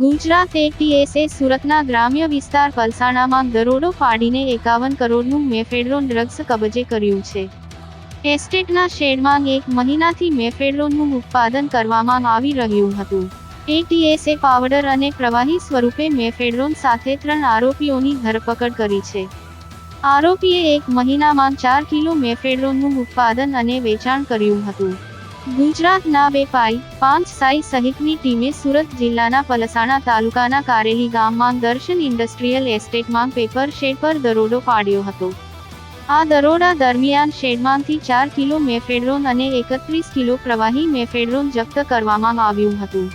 ગુજરાત એટીએસે સુરતના ગ્રામ્ય વિસ્તાર પલસાણામાં દરોડો પાડીને 51 કરોડનું મેફેડ્રોન ડ્રગ્સ કબજે કર્યું છે. એસ્ટેટના શેડમાં 1 મહિનાથી મેફેડ્રોનનું ઉત્પાદન કરવામાં આવી રહ્યું હતું. એટીએસે પાવડર અને પ્રવાહી સ્વરૂપે મેફેડ્રોન સાથે 3 આરોપીઓની ધરપકડ કરી છે. આરોપીએ 1 મહિનામાં 4 કિલો મેફેડ્રોનનું ઉત્પાદન અને વેચાણ કર્યું હતું. ગુજરાતના 2.5 સાઈ સહિતની ટીમે સુરત જિલ્લાના પલસાણા તાલુકાના કારેલી ગામમાં દર્શન ઇન્ડસ્ટ્રીયલ એસ્ટેટમાં પેપર શેડ પર દરોડો પાડ્યો હતો. આ દરોડા દરમિયાન શેડમાંથી 4 કિલો મેફેડ્રોન અને 31 કિલો પ્રવાહી મેફેડ્રોન જપ્ત કરવામાં આવ્યું હતું.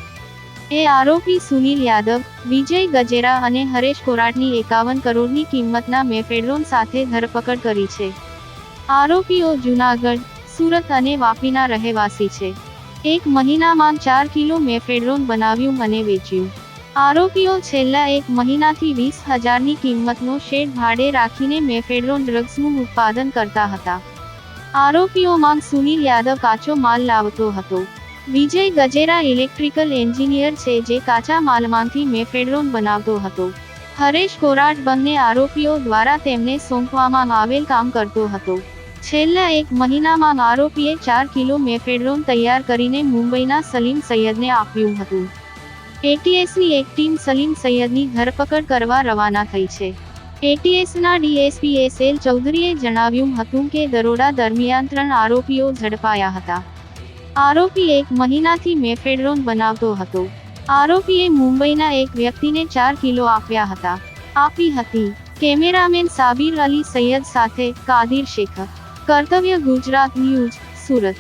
આરોપી સુનિલ યાદવ, વિજય ગજેરા અને હરેશ કોરાટની 51 કરોડની કિંમતના મેફેડ્રોન સાથે ધરપકડ કરી છે. આરોપીઓ જૂનાગઢ, સુરત અને વાપીના રહેવાસી છે. 1 મહિનામાં 4 કિલો મેફેડ્રોન બનાવ્યું અને વેચ્યું. આરોપીઓ છેલ્લા 1 મહિનાથી 20,000ની કિંમતનો શેડ ભાડે રાખીને મેફેડ્રોન ડ્રગ્સનું ઉત્પાદન કરતા હતા. આરોપીઓમાં સુનિલ યાદવ કાચો માલ લાવતો હતો. વિજય ગજેરા ઇલેક્ટ્રિકલ એન્જિનિયર છે જે કાચા માલમાંથી મેફેડ્રોન બનાવતો હતો. હરેશ કોરાટ બંને આરોપીઓ દ્વારા તેમને સોંપવામાં આવેલ કામ કરતો હતો. છેલ્લા 1 મહિનામાં આરોપીએ 4 કિલો મેફેડ્રોન તૈયાર કરીને મુંબઈના સલીમ સૈયદને આપ્યું હતું. એટીએસની એક ટીમ સલીમ સૈયદની ધરપકડ કરવા રવાના થઈ છે. એટીએસના ડીએસપી એસ.એલ. ચૌધરીએ જણાવ્યું હતું કે દરોડા દરમિયાન 3 આરોપીઓ ઝડપાયા હતા. આરોપી 1 મહિનાથી મેફેડ્રોન બનાવતો હતો. આરોપીએ મુંબઈના એક વ્યક્તિને 4 કિલો આપી હતી. કેમેરામેન સાબિર અલી સૈયદ સાથે કાદિર શેખ. કર્તવ્ય ગુજરાત ન્યૂઝ, સુરત.